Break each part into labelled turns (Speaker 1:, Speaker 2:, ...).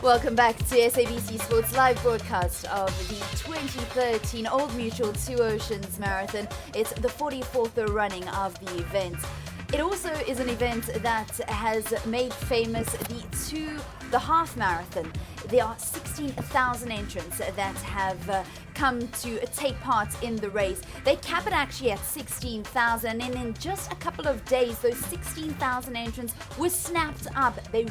Speaker 1: Welcome back to SABC Sports live broadcast of the 2013 Old Mutual Two Oceans Marathon. It's the 44th running of the event. It also is an event that has made famous the half marathon. There are 16,000 entrants that have come to take part in the race. They cap it actually at 16,000, and in just a couple of days, those 16,000 entrants were snapped up. It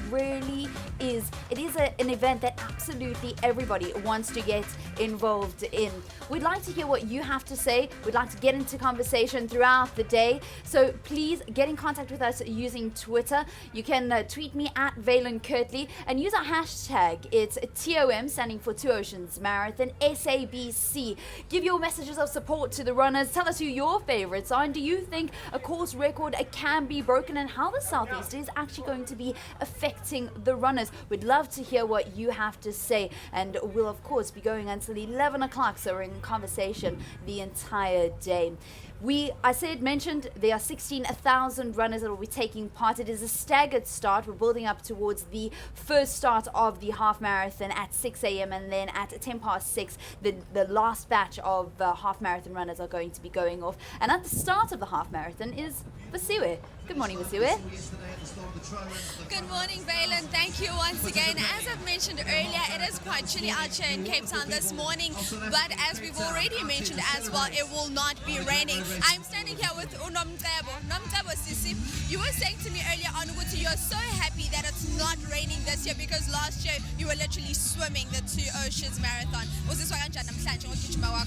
Speaker 1: is an event that absolutely everybody wants to get involved in. We'd like to hear what you have to say. We'd like to get into conversation throughout the day. So please get in contact with us using Twitter. You can tweet me at Valen Kirtley and use our hashtag. It's TOM, standing for Two Oceans Marathon, SABC. Give your messages of support to the runners. Tell us who your favorites are, and do you think a course record can be broken, and how the Southeast is actually going to be affecting the runners. We'd love to hear what you have to say, and we'll of course be going until 11 o'clock, so we're in conversation the entire day. Mentioned there are 16,000 runners that will be taking part. It is a staggered start. We're building up towards the first start of the half marathon at 6 a.m. and then at 10 past 6, the last batch of half marathon runners are going to be going off. And at the start of the half marathon is Vasiwe. Good morning, Vasiwe.
Speaker 2: Good morning, Valen. Thank you once again. As I've mentioned earlier, it is quite chilly out here in Cape Town this morning, but as we've already mentioned as well, it will not be raining. I'm standing here with Nomcebo Sisi. You were saying to me earlier on, Uguti, you're so happy that it's not raining this year because last year you were literally swimming the Two Oceans Marathon. Uzizwa kanjani namhlanje ngokugijima kwakho?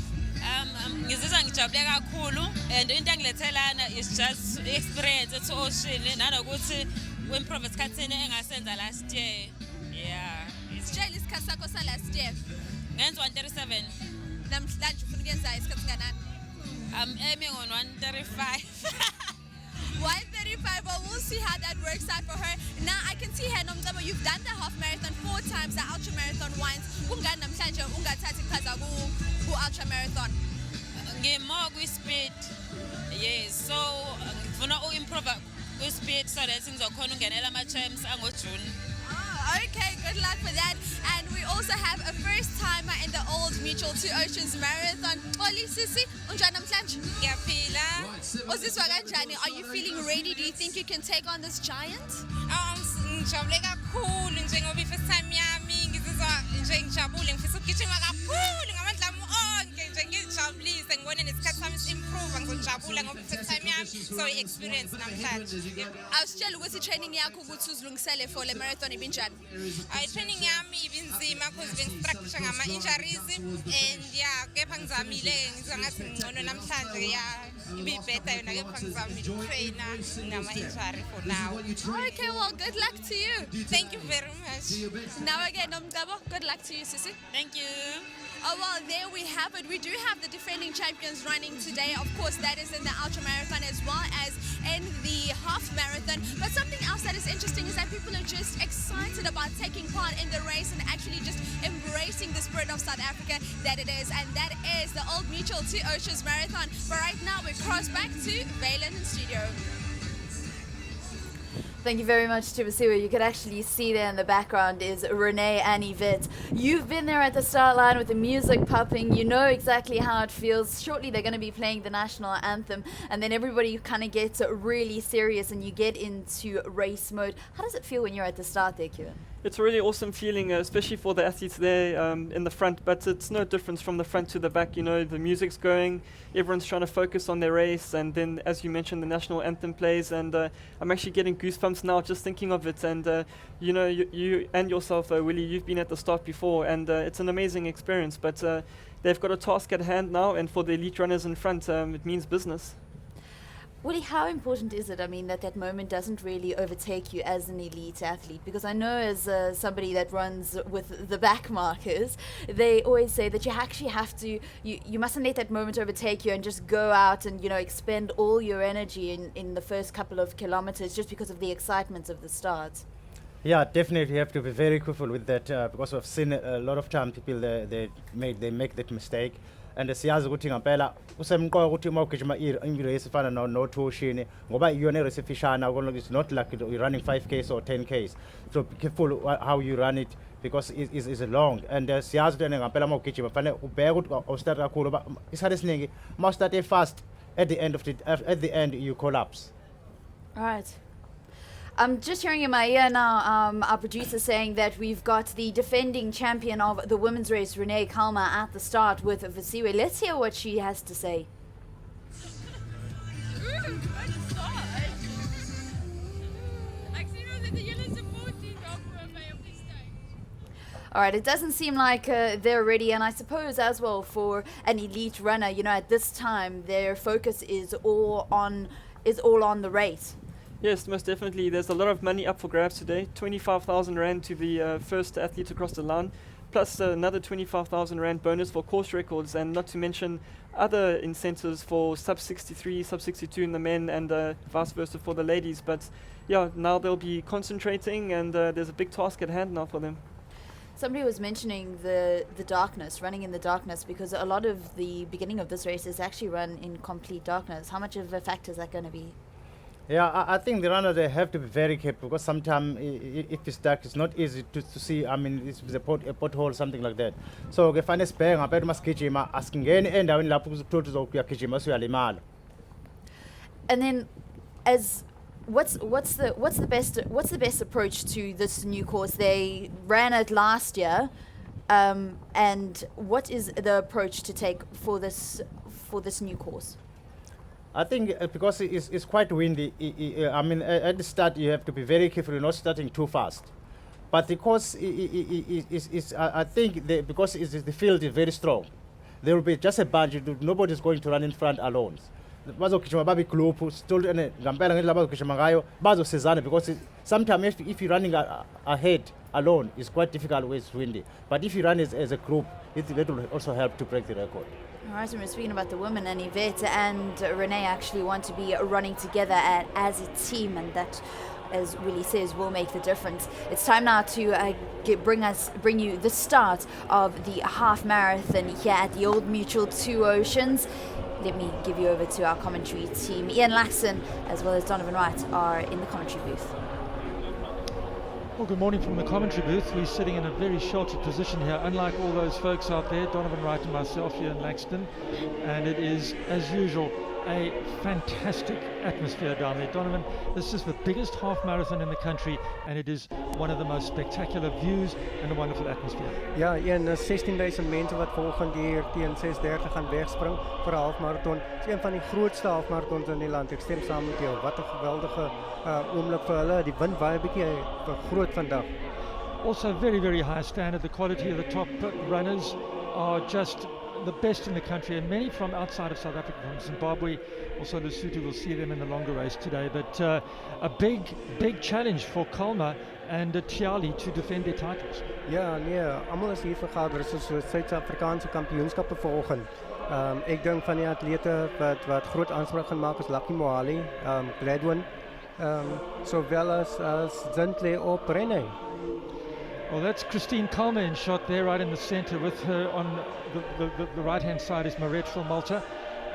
Speaker 3: Ngizizwa ngijabule kakhulu, and into engilethela is just experience at ocean nanokuthi we-improve esikhathini engasenza last year. Yeah.
Speaker 2: Sitshela isikhathi sakho sa last year.
Speaker 3: Ngenza 137.
Speaker 2: Namhlanje ufuna ukuyenza isikhathi kanani?
Speaker 3: I'm aiming on 135.
Speaker 2: 135, well, we'll see how that works out for her. Now, I can see here, Nomcebo, you've done the half marathon 4 times, the ultra marathon once. Kungani namhlanje ungathathi iqhaza ku-ultra marathon?
Speaker 3: More speed. Yes, so ngifuna uku-improve ku-speed so that ngizokhona ungenela ama-champs angoJune.
Speaker 2: Okay, good luck for that. And we also have a first timer in the Old Mutual Two Oceans Marathon. Oli Sisi, unjani namhlanje?
Speaker 3: Ngiyaphila.
Speaker 2: Uzizwa kanjani? Are you feeling ready? Do you think you can take on this giant?
Speaker 3: Ngijabule kakhulu njengoba i-first time yami, ngizizwa nje ngijabule, ngifisa ukugijima kakhulu ngamandla ami onke nje ngijabulise, ngibone nesikhathi sami si-improve, ngizojabula ngoba i-first time yami, so i-experience namhlanje.
Speaker 2: Awusitshela ukuthi training yakho ukuthi uzilungisele for le marathon ibinjani?
Speaker 3: Training yami ibinzima because bengi-structure ngama-injuries, and yeah, kepha ngizamile, ngizwa ngathi ngcono namhlanje, ibibheda yona, kepha ngizamile ukutraina ngama-injury for now.
Speaker 2: Okay, well, good luck to you.
Speaker 3: Thank you very much.
Speaker 2: Now again, Nomcebo, good luck to you, Sisi.
Speaker 3: Thank you.
Speaker 2: Oh, well, there we have it. We do have the defending champions running today. Of course, that is in the ultra marathon as well as in the half marathon. But something else that is interesting is that people are just excited about taking part in the race and actually just embracing the spirit of South Africa that it is. And that is the Old Mutual Two Oceans Marathon. But right now, we cross back to Valen in studio.
Speaker 1: Thank you very much to Vasiwe. You could actually see there in the background is Renee and Yvette. You've been there at the start line with the music popping. You know exactly how it feels. Shortly they're going to be playing the national anthem, and then everybody kind of gets really serious and you get into race mode. How does it feel when you're at the start there, Kieran?
Speaker 4: It's a really awesome feeling, especially for the athletes there in the front, but it's no difference from the front to the back. You know, the music's going, everyone's trying to focus on their race, and then, as you mentioned, the national anthem plays, and I'm actually getting goosebumps now just thinking of it. And, you know, you and yourself, Willie, you've been at the start before, and it's an amazing experience, but they've got a task at hand now, and for the elite runners in front, it means business.
Speaker 1: Willie, how important is it, that moment doesn't really overtake you as an elite athlete? Because I know as somebody that runs with the back markers, they always say that you actually have to, you mustn't let that moment overtake you and just go out and, expend all your energy in the first couple of kilometers just because of the excitement of the start.
Speaker 5: Yeah, definitely you have to be very careful with that because I've seen a lot of times people they make that mistake. and siyazi ukuthi ngempela usemqoka ukuthi uma ugijima i-race efana no-2 Qhina ngoba iyona race efishana, it's not like you're running 5Ks or 10Ks, so be careful how you run it because it's long, and siyazi ukuthi ngempela uma ugijima fanele ubheke ukuthi awustart kakhulu ngoba isikhathi esiningi uma ustarte fast at the end you collapse.
Speaker 1: All right. I'm just hearing in my ear now, our producer saying that we've got the defending champion of the women's race, Renee Kalmer, at the start with Visiwe. Let's hear what she has to say. All right, it doesn't seem like they're ready, and I suppose as well for an elite runner, at this time their focus is all on the race.
Speaker 4: Yes, most definitely. There's a lot of money up for grabs today. 25,000 Rand to the first athlete across the line, plus another 25,000 Rand bonus for course records, and not to mention other incentives for sub-63, sub-62 in the men, and vice versa for the ladies. But yeah, now they'll be concentrating, and there's a big task at hand now for them.
Speaker 1: Somebody was mentioning the darkness, running in the darkness, because a lot of the beginning of this race is actually run in complete darkness. How much of a factor is that going to be?
Speaker 5: Yeah, I think the runners, they have to be very careful because sometimes if it's dark, it's not easy to see. I mean, it's a pothole, something like that. So if I'm spare, I'm better gijima asking any end when lapho kuzokuthi uzogijima so uyalimala.
Speaker 1: And then, what's the best approach to this new course? They ran it last year, and what is the approach to take for this new course?
Speaker 5: I think because it's quite windy, I mean, at the start you have to be very careful. You're not starting too fast. But the course I think because the field is very strong, there will be just a bunch. Nobody's going to run in front alone. Bazogijima babi group still ngempela ngendlela bazogijima ngayo bazosizana, because sometimes if you're running ahead alone, it's quite difficult when it's windy. But if you run as a group, that will also help to break the record.
Speaker 1: All right, and we're speaking about the women, and Yvette and Renee actually want to be running together as a team, and that, as Willie says, will make the difference. It's time now to bring you the start of the half marathon here at the Old Mutual Two Oceans. Let me give you over to our commentary team. Ian Laxon as well as Donovan Wright are in the commentary booth.
Speaker 6: Well, good morning from the commentary booth. We're sitting in a very sheltered position here, unlike all those folks out there, Donovan Wright and myself here in Laxton. And it is, as usual, a fantastic atmosphere down there. Donovan, this is the biggest half marathon in the country, and it is one of the most spectacular views and a wonderful atmosphere.
Speaker 7: Ja, 16,000 mense wat volgende hier teen 6:30 gaan wegspring vir 'n halfmarathon. Dit is een van die grootste halfmarathons in die land. Ek stem saam met jou. Wat 'n geweldige oomblik vir hulle. Die wind waai 'n bietjie groot vandag.
Speaker 6: Also very, very high standard. The quality of the top runners are just the best in the country, and many from outside of South Africa, from Zimbabwe, also Lesotho. We'll see them in the longer race today. But a big challenge for Kalmer and Tiali to defend their titles.
Speaker 7: Ja, nee, almal is hier vergader. Dit is so Suid-Afrikaanse kampioenskappe vanoggend. Ek dink van die atlete wat groot aanspraak gaan maak is Lucky Mohali, Gladwin, sowel as Zintle op Renee.
Speaker 6: Well, that's Christine Kalmer in shot there, right in the centre. With her on the right-hand side is Marette from Malta,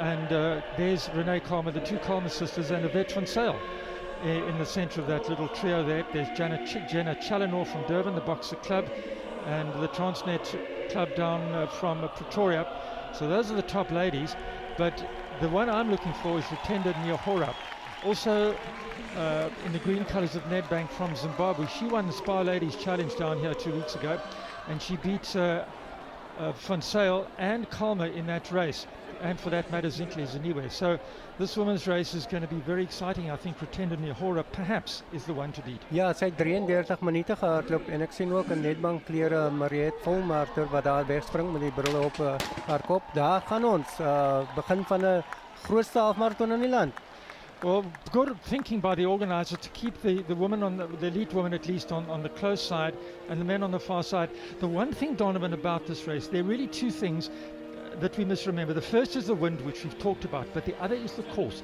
Speaker 6: and there's Renee Kalmer, the two Kalmer sisters, and Yvette van Sail in the centre of that little trio there. There's Jenna Challenor from Durban, the Boxer Club, and the Transnet Club down from Pretoria. So those are the top ladies, but the one I'm looking for is Rutenda Nyahora. Also in the green colours of Nedbank from Zimbabwe. She won the Spa Ladies Challenge down here 2 weeks ago, and she beat Van Sail and Kalmer in that race, and for that matter Zintle Zaniwe. So this women's race is going to be very exciting. I think Rutenda Nyahora perhaps is the one to beat.
Speaker 7: Ja, sy het 33 minute gehardloop, en ek sien ook 'n Nedbank klere Mariette Volmarter wat daar wegspring met die brille op haar kop. Daar gaan ons begin van 'n grootste halfmarathon in die land.
Speaker 6: Well, good thinking by the organizer to keep the women the elite women at least on the close side and the men on the far side. The one thing, Donovan, about this race, there are really two things that we must remember. The first is the wind, which we've talked about, but the other is the course.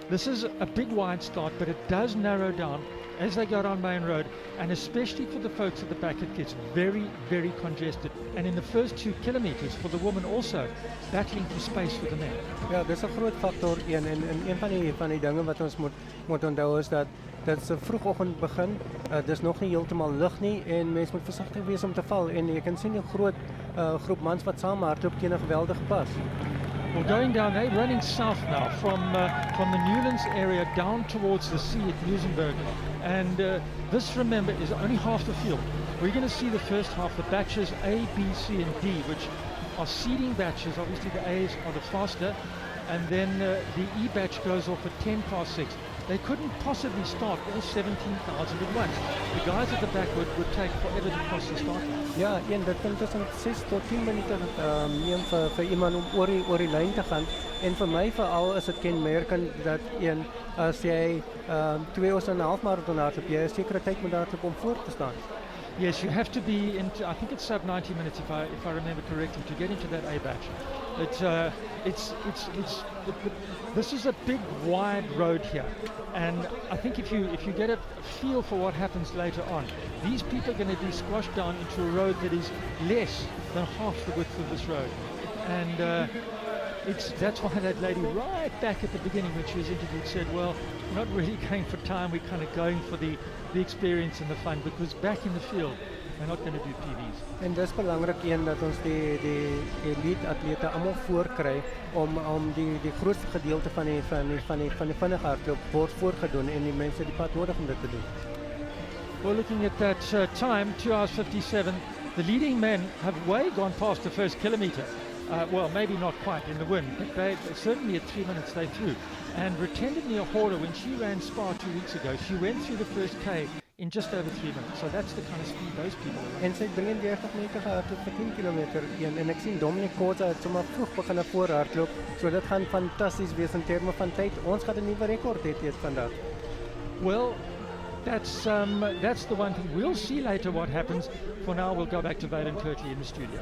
Speaker 6: This is a big wide start, but it does narrow down as they go down Main Road, and especially for the folks at the back, it gets very, very congested. And in the first 2 kilometers, for the women also, battling for space for the men.
Speaker 7: Ja, dis 'n groot faktor en een van die dinge wat ons moet onthou is dat dit se vroegoggend begin. Dis nog nie heeltemal lig nie en mense moet versigtig wees om te val en jy kan sien 'n groot groep mans wat saam hardloop teen 'n geweldige pas.
Speaker 6: Well, going down, they're running south now from the Newlands area down towards the sea at Rustenburg. And this, remember, is only half the field. We're going to see the first half, the batches A, B, C, and D, which are seeding batches. Obviously, the A's are the faster. And then the E batch goes off at 6:10. They couldn't possibly start all 17,000 at once. The guys at the back would take forever to cross the start line.
Speaker 7: Ja, en dit kan tussen 6 tot 10 minute neem vir iemand om oor die lyn te gaan. En vir my veral is dit kenmerkend dat as jy 2 of 'n half marathon hardloop, jy 'n sekere tyd moet hardloop om voor te staan.
Speaker 6: Yes, you have to be into, I think it's sub 90 minutes if I remember correctly, to get into that A batch. This is a big wide road here, and I think if you get a feel for what happens later on, these people are going to be squashed down into a road that is less than half the width of this road, and that's why that lady right back at the beginning when she was interviewed said, well, we're not really going for time, we're kind of going for the experience and the fun, because back in the field we're not going to do PBs.
Speaker 7: En dis belangrik dat ons die elite atlete almal voorkry om die grootste gedeelte van die vinnige hardloop word voorgedoen en die mense die pad nodig om dit te doen.
Speaker 6: Well, looking at that time, 2 hours 57, the leading men have way gone past the first kilometre. Well, maybe not quite in the wind, but they certainly at 3 minutes they through. And Retended Neohora, when she ran Spa 2 weeks ago, she went through the first K in just over 3 minutes. So that's the kind of speed those people are running.
Speaker 7: En sy 33 meter gehardloop vir 10 kilometer en ek sien Dominic Koza het sommer vroeg begin voorhardloop. So dit gaan fantasties wees in terme van tyd. Ons gaan 'n nuwe rekord hê vandag.
Speaker 6: Well, that's the one thing. We'll see later what happens. For now, we'll go back to Vaden Kirtley in the studio.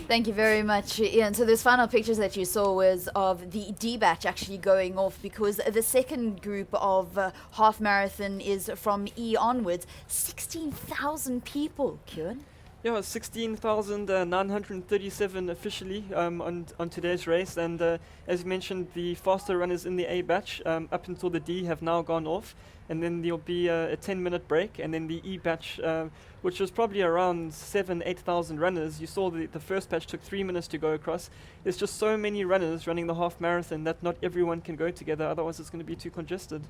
Speaker 1: Thank you very much, Ian. So those final pictures that you saw was of the D batch actually going off, because the second group of half marathon is from E onwards. 16,000 people, Kieran.
Speaker 4: Yeah, 16,937 officially on today's race, and as you mentioned, the faster runners in the A batch up until the D have now gone off, and then there'll be a 10-minute break, and then the E batch, which was probably around 8,000 runners. You saw the first batch took 3 minutes to go across. There's just so many runners running the half marathon that not everyone can go together, otherwise it's going to be too congested.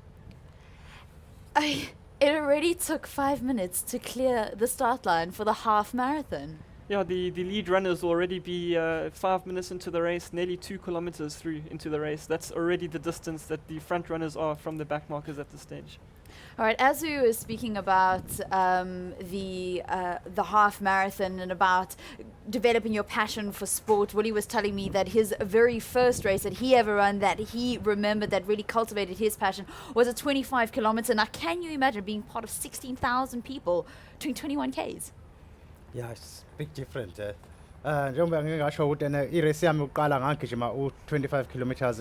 Speaker 1: It already took 5 minutes to clear the start line for the half marathon.
Speaker 4: Yeah, the lead runners will already be 5 minutes into the race, nearly 2 kilometers through into the race. That's already the distance that the front runners are from the back markers at this stage.
Speaker 1: All right, as we were speaking about the half marathon and about developing your passion for sport, Willie was telling me that his very first race that he ever ran, that he remembered, that really cultivated his passion, was a 25 kilometer. Now, can you imagine being part of 16,000 people doing 21 Ks?
Speaker 5: Yeah, it's big different. Njengoba ngingasho ukuthi irace yami uqala ngagijima u25 kilometers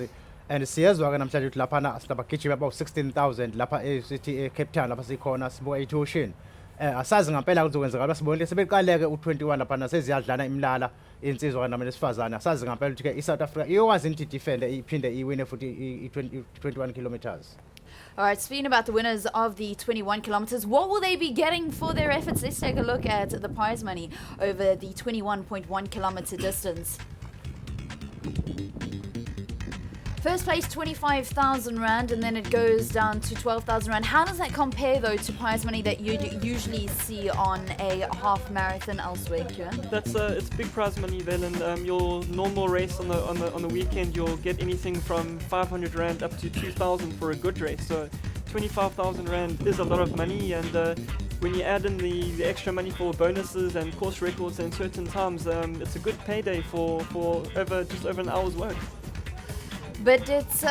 Speaker 5: and siyezwa namhlanje ukuthi lapha sinabagijima about 16,000 lapha eCity Cape Town lapha sikhona sibo Ocean. Asazi ngempela kuzokwenzeka lapha sibonile sebeqaleke u21 lapha naseziyadlana imlala insizwa nama lesifazana. Asazi ngempela ukuthi ke iSouth Africa iyokwazi into defend iphinde iwine futhi i21 kilometers.
Speaker 1: All right, speaking about the winners of the 21 kilometers, what will they be getting for their efforts? Let's take a look at the prize money over the 21.1 kilometer distance. First place, 25,000 Rand, and then it goes down to 12,000 Rand. How does that compare, though, to prize money that you'd usually see on a half marathon elsewhere, Kieran?
Speaker 4: It's big prize money, Valen. Your normal race on the weekend, you'll get anything from 500 Rand up to 2,000 for a good race. So 25,000 Rand is a lot of money, and when you add in the extra money for bonuses and course records and certain times, it's a good payday for just over an hour's work.
Speaker 1: But it's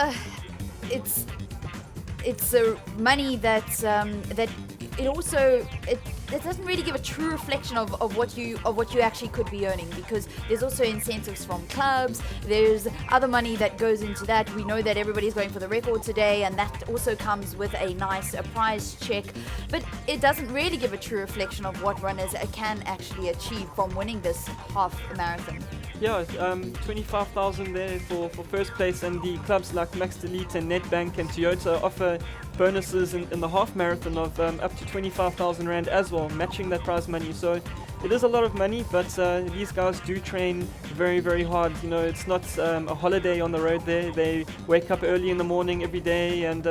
Speaker 1: money that it it doesn't really give a true reflection of what you actually could be earning, because there's also incentives from clubs, there's other money that goes into that. We know that everybody's going for the record today, and that also comes with a nice prize check, but it doesn't really give a true reflection of what runners can actually achieve from winning this half marathon.
Speaker 4: Yeah, 25,000 there for first place, and the clubs like Max Delete and Nedbank and Toyota offer bonuses in the half marathon of up to 25,000 Rand as well, matching that prize money. So it is a lot of money, but these guys do train very, very hard. You know, it's not a holiday on the road there. They wake up early in the morning every day, and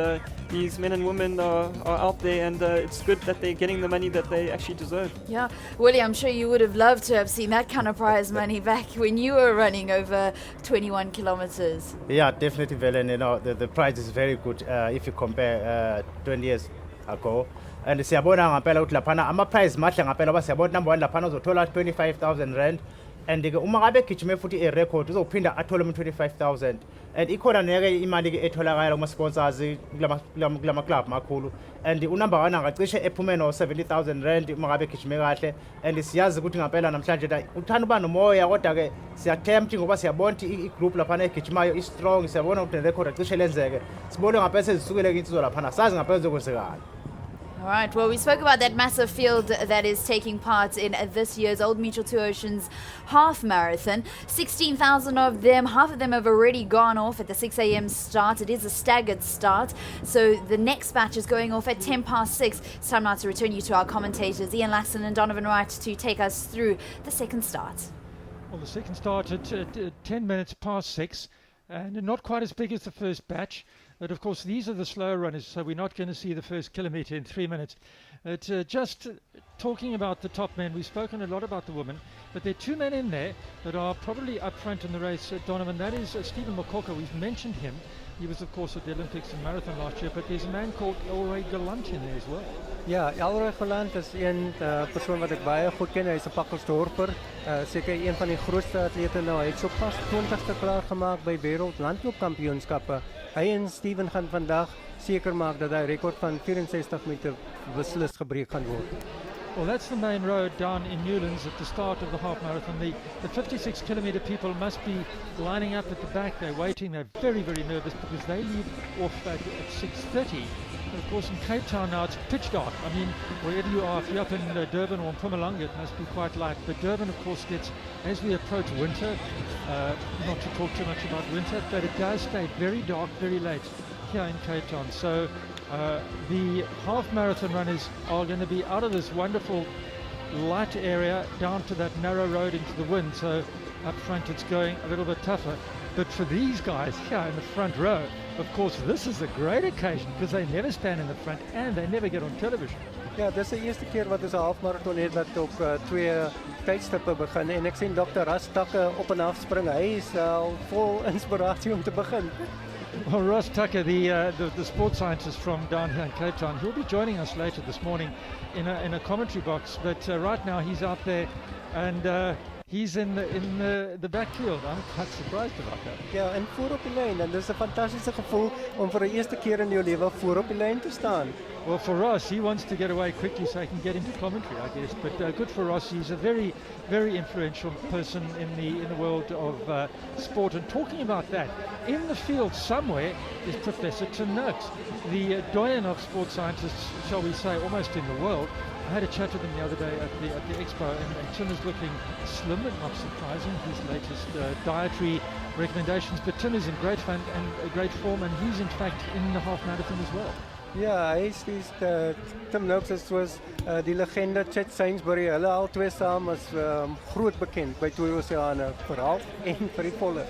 Speaker 4: these men and women are out there, and it's good that they're getting the money that they actually deserve.
Speaker 1: Yeah, Willie, I'm sure you would have loved to have seen that kind of prize money back when you were running over 21 kilometers.
Speaker 5: Yeah, definitely, Velen. You know, the prize is very good if you compare 20 years ago. And siyabona ngampela ukuthi laphana ama-prize mahle ngampela ngoba siyabona number 1 laphana uzothola 25,000 Rand, and ke uma ngabe gijime futhi a-record uzophinda athole 25,000, and ikhona neke imali ke etholakala kuma-sponsors kulama club makhulu, and unumber 1 angacishe ephume no-70,000 Rand uma ngabe gijime kahle. And siyazi ukuthi ngampela namhlanje uthanda uba nomoya, kodwa ke siyathempt ngoba siyabona ukuthi i-group laphana egijimayo i-strong, siyabona ukuthi ne-record acishe lenzeke, sibone ngampela sezisukele insizwa laphana, sazi ngampela zokwenzekalani.
Speaker 1: All right, well, we spoke about that massive field that is taking part in this year's Old Mutual Two Oceans half marathon. 16,000 of them, half of them have already gone off at the 6 a.m. start. It is a staggered start, so the next batch is going off at 6:10. It's time now to return you to our commentators, Ian Laxton and Donovan Wright, to take us through the second start.
Speaker 6: Well, the second start at 6:10, and not quite as big as the first batch. But of course, these are the slow runners, so we're not going to see the first kilometre in 3 minutes. But just talking about the top men, we've spoken a lot about the women, but there are 2 men in there that are probably up front in the race, Donovan. That is Stephen Mokoka. We've mentioned him. He was, of course, at the Olympics in marathon last year, but there's a man called Elroy Gallant in there as well.
Speaker 7: Ja, Elroy Gallant is een persoon wat ek baie goed ken. Hy's 'n Pakkelsdorper. Seker een van die grootste atlete nou. Hy het sopas 20ste klaar gemaak by wêreld landloopkampioenskappe. Hy en Steven gaan vandag seker maak dat hy rekord van 64 meter beslis gebreek gaan word.
Speaker 6: Well, that's the main road down in Newlands at the start of the half marathon. The 56 kilometre people must be lining up at the back. They're waiting. They're very, very nervous because they leave off at 6:30. And of course, in Cape Town now it's pitch dark. I mean, wherever you are, if you're up in Durban or Mpumalanga, it must be quite light. But Durban, of course, gets, as we approach winter, not to talk too much about winter, but it does stay very dark, very late here in Cape Town. So the half marathon runners are going to be out of this wonderful light area down to that narrow road into the wind. So up front it's going a little bit tougher. But for these guys here in the front row, of course, this is a great occasion because they never stand in the front and they never get on television.
Speaker 7: Ja, dis die eerste keer wat ons 'n halfmarathon het wat op 2 tydstippe begin, en ek sien Dr. Ras Takke op en af spring. Hy is vol inspirasie om te begin.
Speaker 6: Well, Ross Tucker, the sports scientist from down here in Cape Town, he'll be joining us later this morning in a commentary box. But right now he's out there, and he's in the backfield. I'm quite surprised about that.
Speaker 7: Ja, en voor op die lyn, en dis 'n fantastiese gevoel om vir die eerste keer in jou lewe voor op die lyn te staan.
Speaker 6: Well, for Ross, he wants to get away quickly so he can get into commentary, I guess. But good for Ross. He's a very, very influential person in the world of sport. And talking about that, in the field somewhere is Professor Tim Noakes, the doyen of sports scientists, shall we say, almost in the world. I had a chat with him the other day at the expo, and Tim is looking slim, and not surprising, his latest dietary recommendations. But Tim is in great fun and great form, and he's in fact in the half marathon as well.
Speaker 7: Ja, hy is Tim Noakes is soos die legende Chet Sainsbury. Hulle al twee saam is groot bekend by Twee Oseane vir half en vir die volle.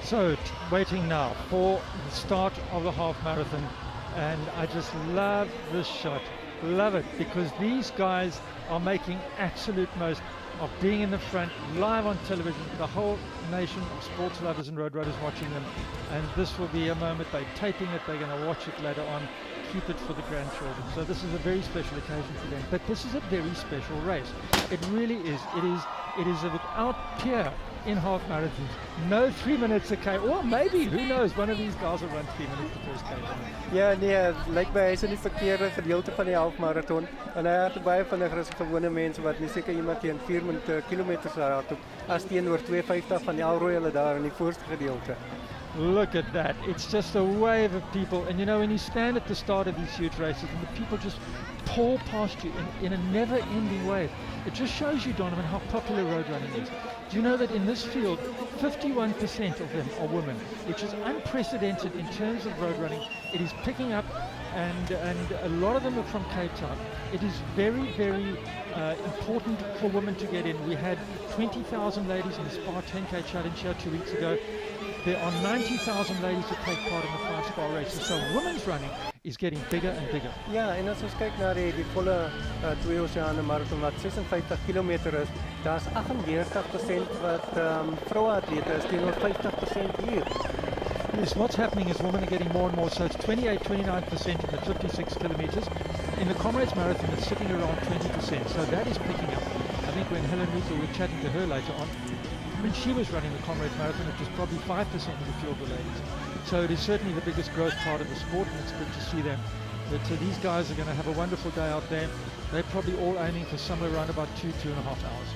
Speaker 6: So, waiting now for the start of the half marathon, and I just love this shot, love it, because these guys are making absolute most of being in the front, live on television, the whole nation of sports lovers and road runners watching them, and this will be a moment. They're taping it, they're going to watch it later on. keep it for the grandchildren. So this is a very special occasion for them. But this is a very special race. It really is. It is without peer in half marathons. No 3 minutes a K, or maybe, who knows, one of these guys will run 3 minutes the first K.
Speaker 7: Ja, nee, lyk my hy's in die verkeerde gedeelte van die halfmarathon en hy het baie vinniger as gewone mense wat nie seker iemand teen 4 kilometers hardloop as teenoor 2:50 van die alrooi hulle daar in die voorste gedeelte.
Speaker 6: Look at that. It's just a wave of people. And you know, when you stand at the start of these huge races and the people just pour past you in a never-ending wave, it just shows you, Donovan, how popular road running is. Do you know that in this field, 51% of them are women, which is unprecedented in terms of road running. It is picking up, and a lot of them are from Cape Town. It is very, very important for women to get in. We had 20,000 ladies in the Spa 10K Challenge here 2 weeks ago. There are 90,000 ladies that take part in the 5 Spa races. So women's running is getting bigger and bigger.
Speaker 7: Ja, en as ons kyk na die volle 2 oseane marathon wat 56 kilometer is, daar's 38% wat vroue atlete is teenoor 50% hier.
Speaker 6: Yes, what's happening is women are getting more and more, so it's 28-29% in the 56 kilometers. In the Comrades Marathon, it's sitting around 20%, so that is picking up. I think when Helen Rita, we were chatting to her later on, when she was running the Comrades Marathon, it was probably 5% of the field were ladies. So it is certainly the biggest growth part of the sport, and it's good to see them. But these guys are going to have a wonderful day out there. They're probably all aiming for somewhere around about 2.5 hours.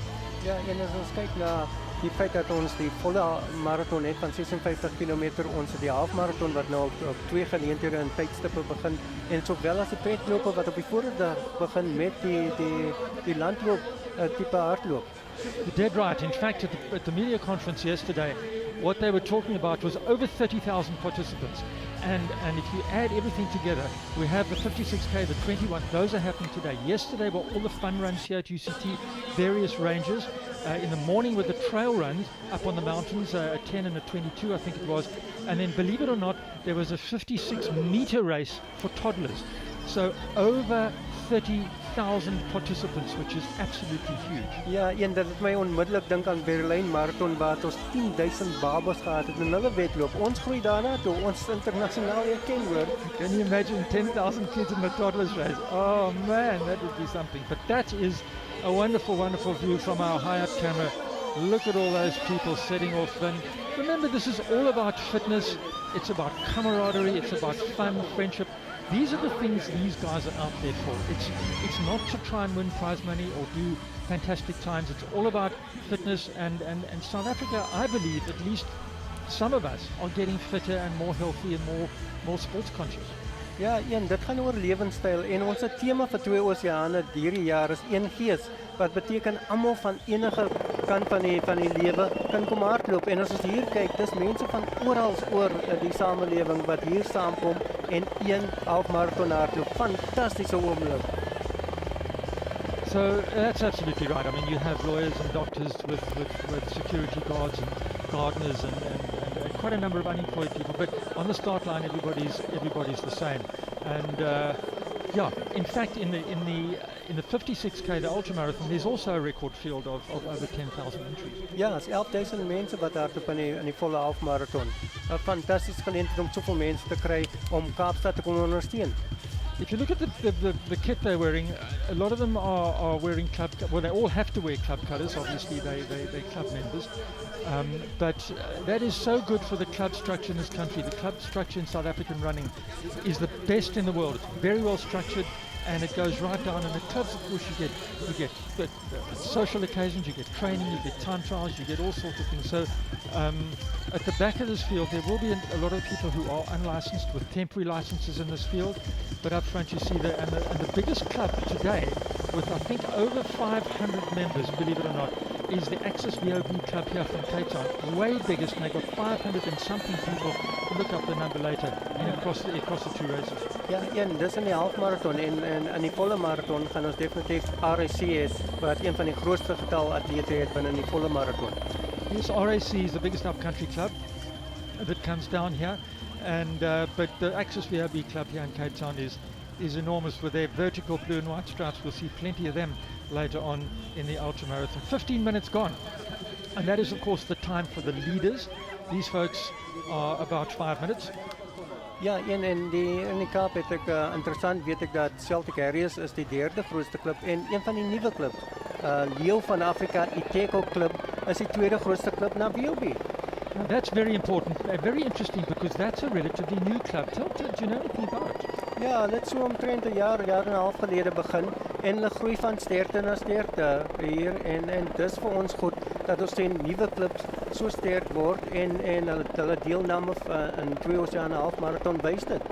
Speaker 7: Ja, en as ons kyk na die feit dat ons die volle marathon het van 56 kilometer, ons het die halfmarathon wat nou op 2 geleenthede in tydstippe begin, en sowel as die pretlope wat op die voordag begin met die landloop tipe hardloop.
Speaker 6: You're dead right. In fact, at the media conference yesterday, what they were talking about was over 30,000 participants. And if you add everything together, we have the 56K, the 21, those are happening today. Yesterday were all the fun runs here at UCT, various ranges. In the morning were the trail runs up on the mountains, a 10 and a 22 I think it was. And then, believe it or not, there was a 56-meter race for toddlers. So over 30,000 participants, which is absolutely huge.
Speaker 7: Ja, en dat het my onmiddellik dink aan Berlyn Marathon waar ons 10,000 babas gehad het in hulle wedloop. Ons groei daarna toe, ons internasionaal erken word.
Speaker 6: Can you imagine 10,000 kids in the toddlers race? Oh man, that would be something. But that is a wonderful, wonderful view from our high-up camera. Look at all those people setting off. And remember, this is all about fitness. It's about camaraderie. It's about fun, friendship. These are the things these guys are out there for. It's not to try and win prize money or do fantastic times. It's all about fitness, and South Africa, I believe, at least some of us are getting fitter and more healthy and more sports conscious.
Speaker 7: Ja, en dit gaan oor lewenstyl, en ons tema vir 2 oseane hierdie jaar is een gees, wat beteken almal van enige kant van die lewe kan kom hardloop. En as ons hier kyk, dis mense van oral oor die samelewing wat hier saamkom en een halfmarathon hardloop. Fantastiese oomblik.
Speaker 6: So that's absolutely right. I mean, you have lawyers and doctors with security guards and gardeners and quite a number of unemployed people. But on the start line, everybody's the same. And yeah, in fact, in the 56K, the ultramarathon, there's also a record field of over 10,000 entries.
Speaker 7: Ja, is 11,000 mense wat hardloop in die volle halfmarathon. 'n Fantastiese geleentheid om soveel mense te kry om Kaapstad te kon ondersteun.
Speaker 6: If you look at the kit they're wearing, a lot of them are wearing club. Well, they all have to wear club colours. Obviously, they're club members. But that is so good for the club structure in this country. The club structure in South African running is the best in the world. It's very well structured, and it goes right down. And the clubs, of course, you get social occasions, you get training, you get time trials, you get all sorts of things. So at the back of this field, there will be a lot of people who are unlicensed with temporary licenses in this field. But up front, you see and the biggest club today, with I think over 500 members, believe it or not, is the Access VOB club here from Cape Town. Way biggest, and they've got 500 and something people. Look up the number later, and across the 2 races.
Speaker 7: Ja, en dis in die halfmarathon en in die volle marathon gaan ons definitief RAC wat een van die grootste getal atlete het binne die volle marathon.
Speaker 6: Yes, RAC is the biggest up-country club that comes down here, and but the Access VOB club here in Cape Town is enormous with their vertical blue and white stripes. We'll see plenty of them later on in the ultramarathon. 15 minutes gone, and that is of course the time for the leaders. These folks are about 5 minutes.
Speaker 7: Ja, in die Kaap het ek interessant weet ek dat Celtic Harriers is die derde grootste klub en een van die nuwe klubs. Leeu van Afrika, Iteko klub is die tweede grootste klub na WOB.
Speaker 6: Now that's very important, very interesting because that's a relatively new club. Do you know anything about it?
Speaker 7: Ja, dit so omtrent 'n jaar en 'n half gelede begin en hulle groei van sterkte na sterkte hier en dis vir ons goed dat ons sien nuwe klubs so sterk word en hulle deelname in 2 Oceane half marathon wys dit.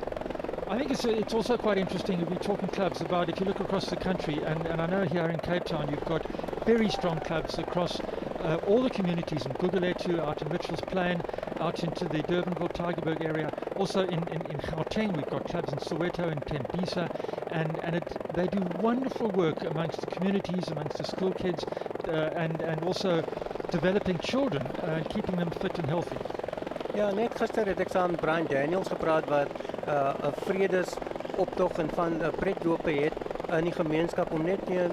Speaker 6: I think it's also quite interesting if we're talking clubs about, if you look across the country, and I know here in Cape Town you've got very strong clubs across all the communities in Guguletu, out in Mitchell's Plain, out into the Durbanville, Tygerberg area. Also in Gauteng we've got clubs in Soweto and Tembisa, and they do wonderful work amongst the communities, amongst the school kids, and also developing children and keeping them fit and healthy.
Speaker 7: Ja, net gister het ek saam met Brian Daniels gepraat wat 'n vredesoptog en van 'n pretdope het in die gemeenskap om net teen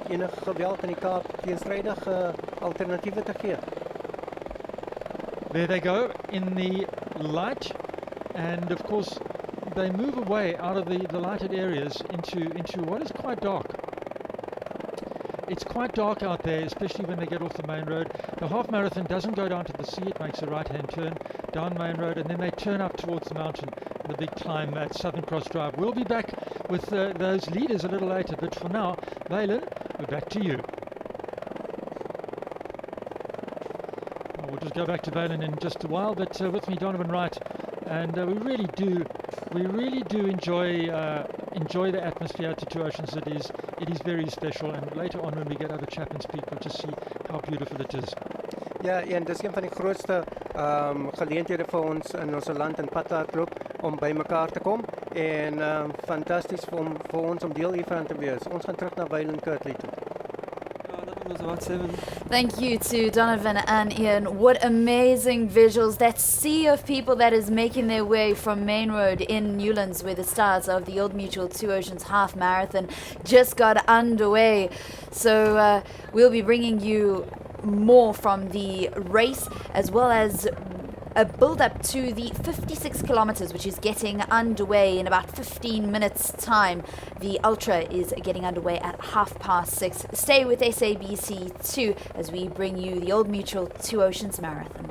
Speaker 7: enige geweld in die Kaap teenstrydige alternatiewe te gee.
Speaker 6: There they go in the light, and of course they move away out of the lighted areas into what is quite dark. It's quite dark out there, especially when they get off the main road. The half marathon doesn't go down to the sea, it makes a right-hand turn down Main Road, and then they turn up towards the mountain, the big climb at Southern Cross Drive. We'll be back with those leaders a little later, but for now, Valen, we're back to you. We'll just go back to Valen in just a while, but with me, Donovan Wright, and we really do enjoy the atmosphere to Two Oceans. It is very special, and later on when we get over chat and speak, we'll just see how beautiful it is.
Speaker 7: Ja, en dis een van die grootste geleenthede vir ons in ons land in padhardloop om by mekaar te kom en fantasties vir ons om deel hiervan te wees. Ons gaan terug na Weiland Kirtley toe.
Speaker 1: Thank you to Donovan and Ian. What amazing visuals. That sea of people that is making their way from Main Road in Newlands, where the start of the Old Mutual Two Oceans Half Marathon just got underway. So we'll be bringing you more from the race, as well as a build-up to the 56 kilometers, which is getting underway in about 15 minutes' time. The Ultra is getting underway at 6:30. Stay with SABC 2 as we bring you the Old Mutual Two Oceans Marathon.